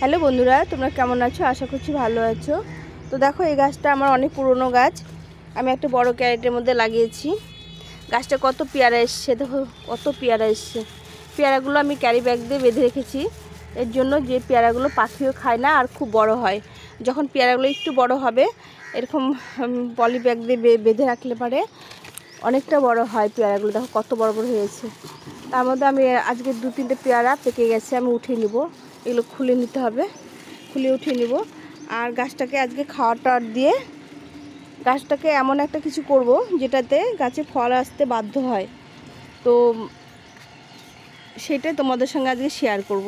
Hello বন্ধুরা, তোমরা কেমন আছো? আশা করছি ভালো আছো। তো দেখো, এই গাছটা আমার অনেক পুরনো গাছ। আমি একটা বড় ক্যারেটের মধ্যে লাগিয়েছি। গাছটা কত পেয়ারা এসছে, দেখো কত পেয়ারা এসছে। পেয়ারাগুলো আমি ক্যারি ব্যাগ দিয়ে বেঁধে রেখেছি, এর জন্য যে পেয়ারাগুলো পাখিও খায় না আর খুব বড় হয়। যখন পেয়ারাগুলো একটু বড় হবে, এরকম পলি ব্যাগ দিয়ে বেঁধে রাখলে পারে অনেকটা বড় হয় পেয়ারাগুলো। দেখো কত বড় বড় হয়েছে। তার মধ্যে আমি আজকে 2-3টে পেয়ারা পেকে গেছে, আমি উঠিয়ে নিব। এগুলো খুলে নিতে হবে, খুলে উঠিয়ে নিব। আর গাছটাকে আজকে খাওয়ার টাওয়ার দিয়ে গাছটাকে এমন একটা কিছু করব যেটাতে গাছে ফল আসতে বাধ্য হয়। তো সেটাই তোমাদের সঙ্গে আজকে শেয়ার করব।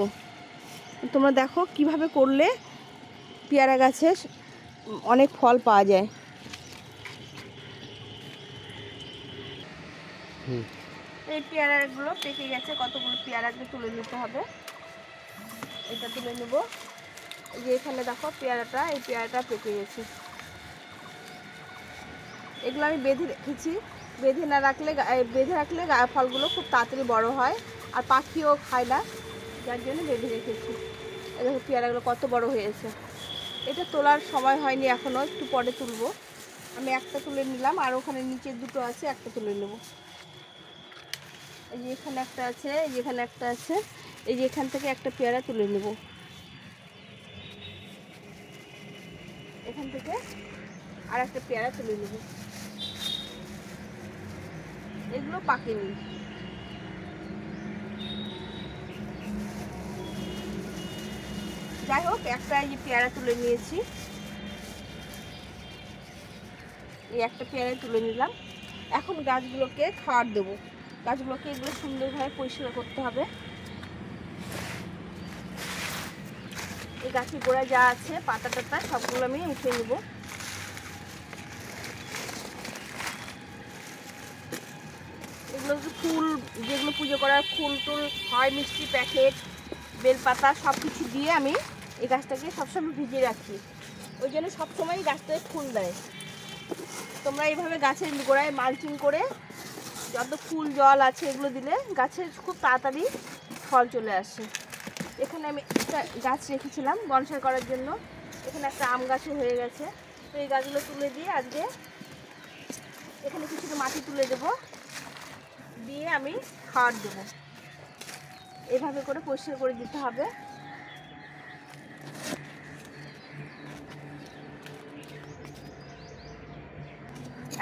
তোমরা দেখো কিভাবে করলে পেয়ারা গাছে অনেক ফল পাওয়া যায়। এই পেয়ারাগুলো পেকে গেছে, কতগুলো পেয়ারাকে তুলে নিতে হবে। এটা তুলে নেব। এই যে এখানে দেখো পেয়ারাটা, এই পেয়ারাটা পেকে গেছে। এগুলো আমি বেঁধে রেখেছি। বেঁধে রাখলে ফলগুলো খুব তাড়াতাড়ি বড় হয় আর পাখিও খায় না, যার জন্য বেঁধে রেখেছি। এই দেখো পেয়ারাগুলো কত বড় হয়েছে। এটা তোলার সময় হয়নি এখনও, একটু পরে তুলব। আমি একটা তুলে নিলাম আর ওখানে নিচে দুটো আছে, একটা তুলে নেব। এই যে এখানে একটা আছে, এই যে এখানে একটা আছে। এই যে এখান থেকে একটা পেয়ারা তুলে নেব। এখান থেকে আর একটা পেয়ারা তুলে নেব। এগুলো পাকেনি। যাই হোক, একটা এই যে পেয়ারা তুলে নিয়েছি। এই একটা পেয়ারা তুলে নিলাম। এখন গাছগুলোকে খাবার দেবো। গাছগুলোকে এগুলো সুন্দরভাবে পরিষ্কার করতে হবে। এই গাছের গোড়ায় যা আছে পাতা টাতা সবগুলো আমি উঠিয়ে নেব। এগুলো ফুল, যেগুলো পুজো করার ফুল টুল হয়, মিষ্টি প্যাকেট, বেলপাতা সব কিছু দিয়ে আমি এই গাছটাকে সবসময় ভিজিয়ে রাখি। ওই জন্য সবসময় গাছটায় ফুল দেয়। তোমরা এইভাবে গাছের গোড়ায় মালচিং করে যত ফুল জল আছে এগুলো দিলে গাছের খুব তাড়াতাড়ি ফল চলে আসে। এখানে আমি একটা গাছ রেখেছিলাম বনসাই করার জন্য। এখানে একটা আম গাছও হয়ে গেছে। তো এই গাছগুলো তুলে দিয়ে আজকে এখানে কিছুটা মাটি তুলে দেবো, দিয়ে আমি খাবার দেবো। এভাবে করে পরিষ্কার করে দিতে হবে।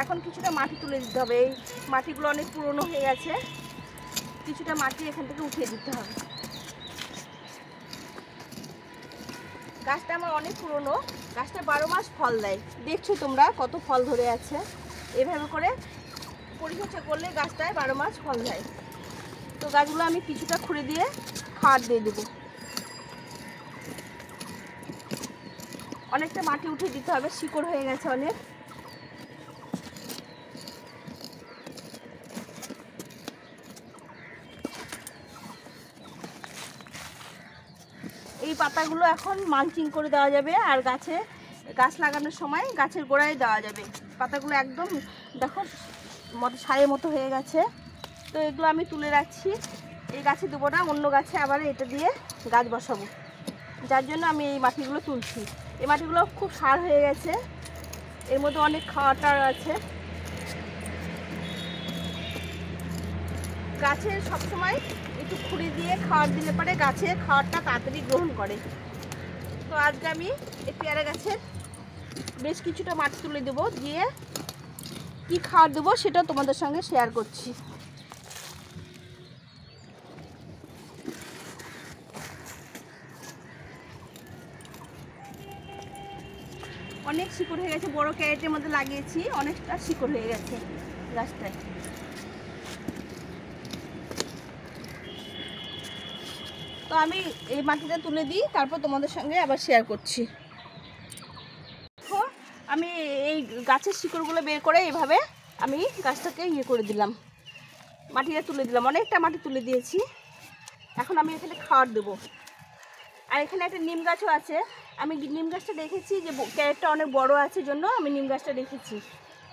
এখন কিছুটা মাটি তুলে দিতে হবে। এই মাটিগুলো অনেক পুরনো হয়ে গেছে, কিছুটা মাটি এখান থেকে উঠিয়ে দিতে হবে। গাছটা আমার অনেক পুরনো, গাছটা 12 মাস ফল দেয়। দেখছো তোমরা কত ফল ধরে আছে। এভাবে করে পরিচর্যা করলে গাছটায় 12 মাস ফল দেয়। তো গাছগুলো আমি কিছুটা খুঁড়ে দিয়ে খাবার দিয়ে দেবো। অনেকটা মাটি উঠিয়ে দিতে হবে, শিকড় হয়ে গেছে অনেক। এই পাতাগুলো এখন মালচিং করে দেওয়া যাবে, আর গাছ লাগানোর সময় গাছের গোড়ায় দেওয়া যাবে। পাতাগুলো একদম দেখো সারের মতো হয়ে গেছে। তো এগুলো আমি তুলে রাখছি। এই গাছে দেবো না, অন্য গাছে আবার এটা দিয়ে গাছ বসাবো, যার জন্য আমি এই মাটিগুলো তুলছি। এই মাটিগুলো খুব সার হয়ে গেছে, এর মধ্যে অনেক খাওয়াটার আছে। গাছের সবসময় একটু খুঁড়ি দিয়ে খাবার দিলে পরে গাছের খাবারটা তাড়াতাড়ি গ্রহণ করে। তো আজকে আমি এই পেয়ারা গাছের বেশ কিছুটা মাটি তুলে দেবো, দিয়ে কি খাবার দেবো সেটা তোমাদের সঙ্গে শেয়ার করছি। অনেক শিকড় হয়ে গেছে, বড় ক্যারেটের মধ্যে লাগিয়েছি, অনেকটা শিকড় হয়ে গেছে গাছটায়। তো আমি এই মাটিটা তুলে দিই, তারপর তোমাদের সঙ্গে আবার শেয়ার করছি। আমি এই গাছের শিকড়গুলো বের করে এইভাবে আমি গাছটাকে করে দিলাম, মাটিটা তুলে দিলাম। অনেকটা মাটি তুলে দিয়েছি। এখন আমি এখানে খাবার দেবো। আর এখানে একটা নিম গাছও আছে। আমি নিম গাছটা দেখেছি যে ক্যারেটটা অনেক বড় আছে, জন্য আমি নিম গাছটা রেখেছি,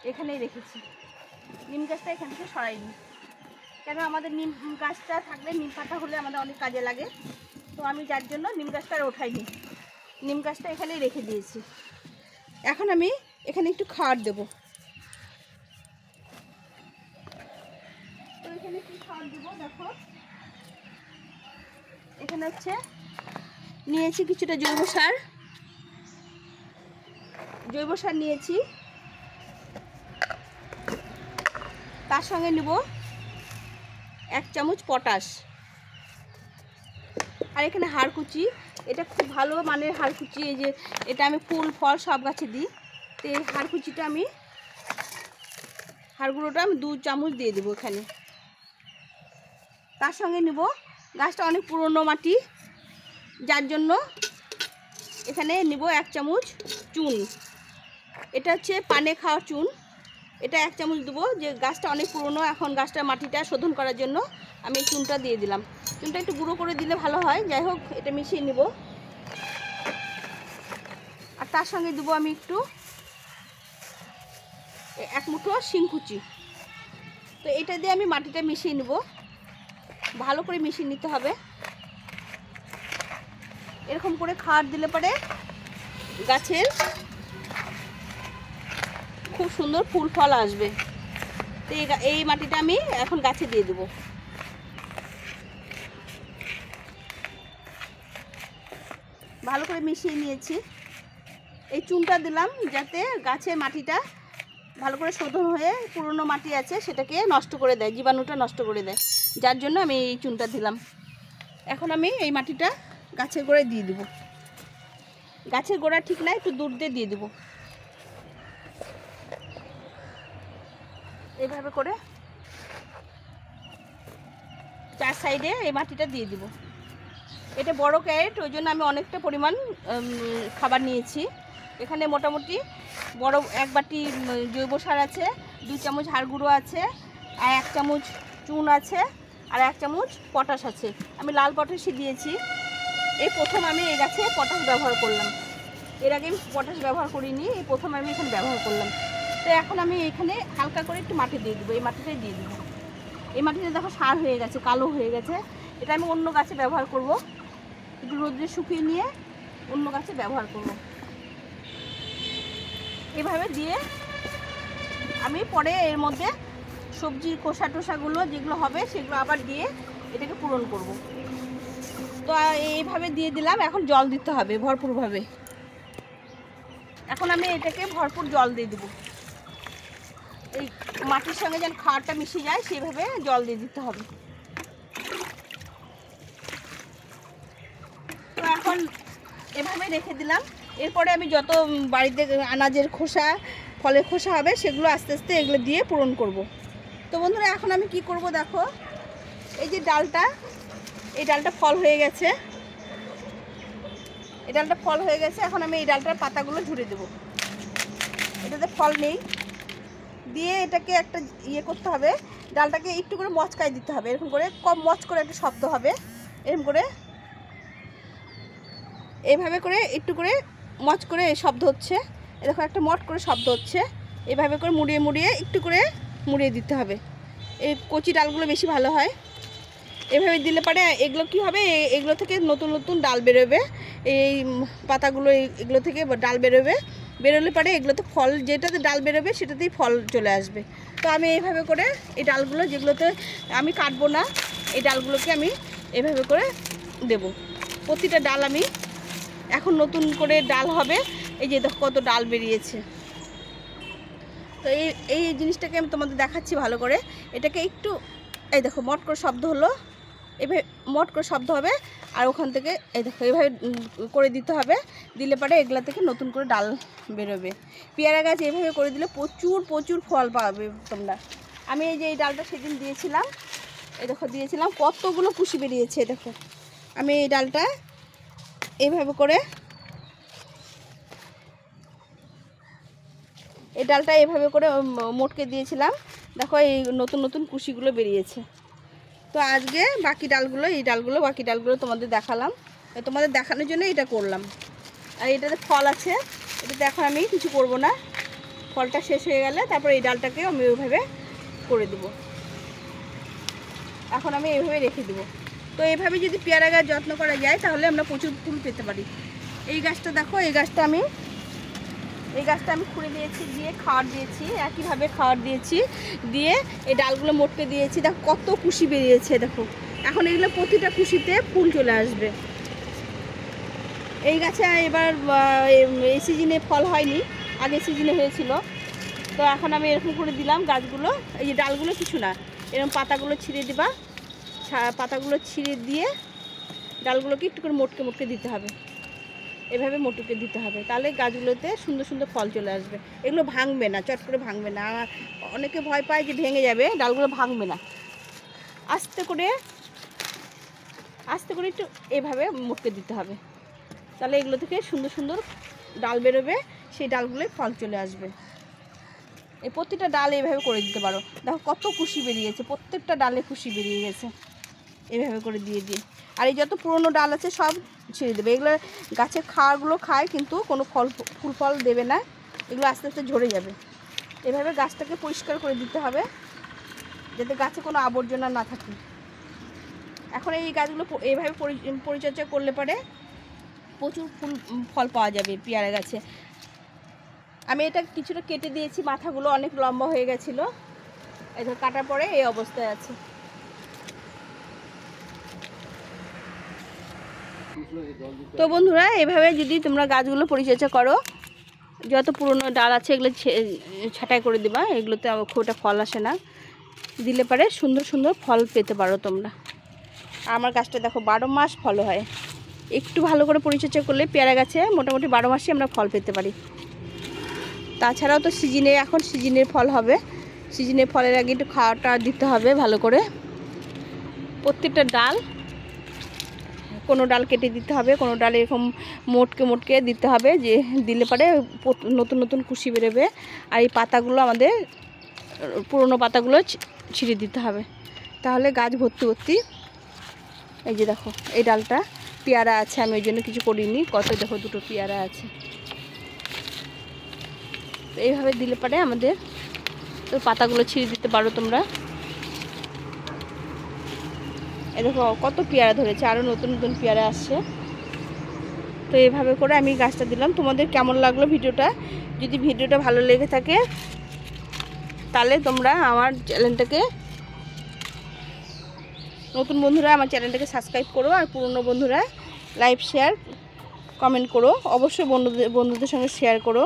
এখানেই রেখেছি। নিম গাছটা এখান থেকে সরাইনি, কেন আমাদের নিম গাছটা থাকলে নিম পাতা হলে আমাদের অনেক কাজে লাগে। তো আমি যার জন্য নিম গাছটা আর ওঠাইনি, নিম গাছটা এখানেই রেখে দিয়েছি। এখন আমি এখানে একটু খাবার দেবো। তো এখানে কি খাবার দেবো দেখো, এখানে হচ্ছে নিয়েছি কিছুটা জৈব সার নিয়েছি, তার সঙ্গে নেব 1 চামচ পটাশ, আর এখানে হাড়কুচি, এটা খুব ভালো মানের হাড়কুচি, এই যে এটা আমি ফুল ফল সব গাছে দিই। তো এই হাড়কুচিটা আমি হাড়গুঁড়োটা আমি 2 চামচ দিয়ে দেবো এখানে। তার সঙ্গে নেব, গাছটা অনেক পুরনো মাটি যার জন্য এখানে নেব 1 চামচ চুন, এটা হচ্ছে পানে খাওয়া চুন, এটা 1 চামচ দেবো। যে গাছটা অনেক পুরনো, এখন গাছটা মাটিটা শোধন করার জন্য আমি চুনটা দিয়ে দিলাম। চুনটা একটু গুঁড়ো করে দিলে ভালো হয়, যাই হোক এটা মিশিয়ে নেব। আর তার সঙ্গে দেবো আমি একটু 1 মুঠো শিংকুচি। তো এটা দিয়ে আমি মাটিটা মিশিয়ে নেব, ভালো করে মিশিয়ে নিতে হবে। এরকম করে খাবার দিলে পরে গাছের খুব সুন্দর ফুল ফল আসবে। তো এই মাটিটা আমি এখন গাছে দিয়ে দেবো। ভালো করে মিশিয়ে নিয়েছি, এই চুনটা দিলাম যাতে গাছের মাটিটা ভালো করে শোধন হয়ে পুরনো মাটি আছে সেটাকে নষ্ট করে দেয়, জীবাণুটা নষ্ট করে দেয়, যার জন্য আমি এই চুনটা দিলাম। এখন আমি এই মাটিটা গাছের গোড়ায় দিয়ে দেবো। গাছের গোড়া ঠিক না, একটু দূর দিয়ে দেবো। এইভাবে করে 4 সাইডে এই মাটিটা দিয়ে দিব। এটা বড় ক্যারেট, ওই জন্য আমি অনেকটা পরিমাণ খাবার নিয়েছি। এখানে মোটামুটি বড় 1 বাটি জৈব সার আছে, 2 চামচ হাড় গুঁড়ো আছে, আর 1 চামচ চুন আছে, আর 1 চামচ পটাশ আছে। আমি লাল পটাশই দিয়েছি। এই প্রথম আমি এই গাছে পটাশ ব্যবহার করলাম, এর আগে আমি পটাশ ব্যবহার করিনি, এই প্রথম আমি এখানে ব্যবহার করলাম। তো এখন আমি এখানে হালকা করে একটু মাটি দিয়ে দেবো, এই মাটিটাই দিয়ে দেবো। এই মাটিটা দেখো সার হয়ে গেছে, কালো হয়ে গেছে, এটা আমি অন্য গাছে ব্যবহার করব, একটু রোদ্রে শুকিয়ে নিয়ে অন্য গাছে ব্যবহার করব। এভাবে দিয়ে আমি পরে এর মধ্যে সবজির খোসা টোসাগুলো যেগুলো হবে সেগুলো আবার দিয়ে এটাকে পূরণ করব। তো এইভাবে দিয়ে দিলাম, এখন জল দিতে হবে ভরপুরভাবে। এখন আমি এটাকে ভরপুর জল দিয়ে দেবো, এই মাটির সঙ্গে যেন খাবারটা মিশে যায় সেইভাবে জল দিয়ে দিতে হবে। তো এখন এভাবে রেখে দিলাম। এরপরে আমি যত বাড়িতে আনাজের খোসা ফলের খোসা হবে সেগুলো আস্তে আস্তে এগুলো দিয়ে পূরণ করব। তো বন্ধুরা এখন আমি কি করব দেখো, এই যে ডালটা, এই ডালটা ফল হয়ে গেছে, এই ডালটা ফল হয়ে গেছে। এখন আমি এই ডালটার পাতাগুলো ঝুড়ে দেবো, এটাতে ফল নেই, দিয়ে এটাকে একটা করতে হবে, ডালটাকে একটু করে মচকাই দিতে হবে, এরকম করে কম মচ করে একটা শব্দ হবে, এরকম করে এইভাবে করে একটু করে মচ করে শব্দ হচ্ছে, দেখো একটা মট করে শব্দ হচ্ছে, এইভাবে করে মুড়িয়ে মুড়িয়ে একটু করে মুড়িয়ে দিতে হবে। এই কচি ডালগুলো বেশি ভালো হয়, এভাবে দিলে পরে এগুলো কি হবে, এগুলো থেকে নতুন নতুন ডাল বেরোবে, এই পাতাগুলো এগুলো থেকে ডাল বেরোলে পরে এগুলোতে ফল, যেটাতে ডাল বেরোবে সেটাতেই ফল চলে আসবে। তো আমি এইভাবে করে এই ডালগুলো যেগুলোতে আমি কাটবো না, এই ডালগুলোকে আমি এইভাবে করে দেব। প্রতিটা ডাল আমি এখন নতুন করে ডাল হবে, এই যে দেখো কত ডাল বেরিয়েছে। তো এই জিনিসটাকে আমি তোমাদের দেখাচ্ছি ভালো করে, এটাকে একটু এই দেখো মট করে শব্দ হলো, এভাবে মট করে শব্দ হবে, আর ওখান থেকে এই দেখো এইভাবে করে দিতে হবে, দিলে পরে এগুলা থেকে নতুন করে ডাল বেরোবে। পেয়ারা গাছ এইভাবে করে দিলে প্রচুর প্রচুর ফল পাবে তোমরা। আমি এই যে এই ডালটা সেদিন দিয়েছিলাম, এই দেখো দিয়েছিলাম, কতগুলো কুশি বেরিয়েছে। দেখো আমি এই ডালটা এইভাবে করে মোটকে দিয়েছিলাম, দেখো এই নতুন নতুন কুশিগুলো বেরিয়েছে। তো আজকে বাকি ডালগুলো তোমাদের দেখালাম, তোমাদের দেখানোর জন্য এটা করলাম। আর এটাতে ফল আছে, এটাতে এখন আমি কিছু করব না, ফলটা শেষ হয়ে গেলে তারপর এই ডালটাকেও আমি ওইভাবে করে দেব। এখন আমি এইভাবে রেখে দেবো। তো এইভাবে যদি পেয়ারা গাছ যত্ন করা যায় তাহলে আমরা প্রচুর ফুল পেতে পারি। এই গাছটা দেখো, এই গাছটা আমি খুঁড়ে দিয়েছি, দিয়ে খাওয়ার দিয়েছি, একইভাবে খাওয়ার দিয়েছি, দিয়ে এই ডালগুলো মোটকে দিয়েছি। দেখো কত কুশি বেরিয়েছে, দেখো এখন এগুলো প্রতিটা কুশিতে ফুল চলে আসবে। এই গাছে এবার এই সিজনে ফল হয়নি, আগের সিজনে হয়েছিল। তো এখন আমি এরকম করে দিলাম গাছগুলো, এই যে ডালগুলো কিছু না, এরকম পাতাগুলো ছিঁড়ে দিবা, পাতাগুলো ছিঁড়ে দিয়ে ডালগুলোকে একটু করে মোটকে দিতে হবে, এভাবে মোটকে দিতে হবে, তাহলে গাছগুলোতে সুন্দর সুন্দর ফল চলে আসবে। এগুলো ভাঙবে না, চট করে ভাঙবে না। অনেকে ভয় পায় যে ভেঙে যাবে, ডালগুলো ভাঙবে না। আস্তে করে একটু এভাবে মোটকে দিতে হবে, তাহলে এগুলো থেকে সুন্দর সুন্দর ডাল বেরোবে, সেই ডালগুলোয় ফল চলে আসবে। এই প্রতিটা ডাল এইভাবে করে দিতে পারো। দেখো কত কুশি বেরিয়েছে, প্রত্যেকটা ডালে কুশি বেরিয়ে গেছে, এইভাবে করে দিয়ে দিয়ে। আর এই যত পুরনো ডাল আছে সব ছিঁড়ে দেবে। এগুলো গাছের খাওয়ারগুলো খায়, কিন্তু কোনো ফুল ফল দেবে না, এগুলো আস্তে আস্তে ঝরে যাবে। এভাবে গাছটাকে পরিষ্কার করে দিতে হবে, যাতে গাছে কোনো আবর্জনা না থাকে। এখন এই গাছগুলো এইভাবে পরিচর্যা করলে পরে প্রচুর ফল পাওয়া যাবে পেয়ারা গাছে। আমি এটা কিছুটা কেটে দিয়েছি, মাথাগুলো অনেক লম্বা হয়ে গেছিলো, এটা কাটার পরে এই অবস্থায় আছে। তো বন্ধুরা, এভাবে যদি তোমরা গাছগুলো পরিচর্যা করো, যত পুরনো ডাল আছে এগুলো ছাঁটাই করে দিবা, এগুলোতে খুব একটা ফল আসে না, দিলে পারে সুন্দর সুন্দর ফল পেতে পারো তোমরা। আমার গাছটা দেখো 12 মাস ফল হয়, একটু ভালো করে পরিচর্যা করলে পেয়ারা গাছে মোটামুটি 12 মাসই আমরা ফল পেতে পারি। তাছাড়াও তো এখন সিজনের ফল হবে, সিজনের ফলের আগে একটু খাওয়াটা দিতে হবে ভালো করে। প্রত্যেকটা ডাল, কোনো ডাল কেটে দিতে হবে, কোনো ডাল এরকম মোটকে দিতে হবে, যে দিলে পরে নতুন নতুন কুশি বেরোবে। আর এই পাতাগুলো আমাদের পুরনো পাতাগুলো ছিঁড়ে দিতে হবে, তাহলে গাছ ভর্তি। এই যে দেখো এই ডালটা পেয়ারা আছে, আমি ওই জন্য কিছু করিনি, কত দেখো 2টো পেয়ারা আছে। তো এইভাবে দিলে পরে আমাদের তো পাতাগুলো ছিঁড়ে দিতে পারো তোমরা। এই দেখো কত পেয়ারা ধরেছে, আরও নতুন নতুন পেয়ারা আসছে। তো এইভাবে করে আমি গাছটা দিলাম। তোমাদের কেমন লাগলো ভিডিওটা? যদি ভিডিওটা ভালো লেগে থাকে তাহলে তোমরা আমার চ্যানেলটাকে, নতুন বন্ধুরা আমার চ্যানেলটাকে সাবস্ক্রাইব করো, আর পুরনো বন্ধুরা লাইক শেয়ার কমেন্ট করো, অবশ্যই বন্ধুদের সঙ্গে শেয়ার করো।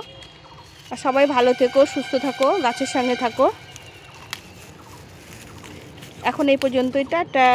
আর সবাই ভালো থেকো, সুস্থ থাকো, গাছের সঙ্গে থাকো। এখন এই পর্যন্তই, টাটা।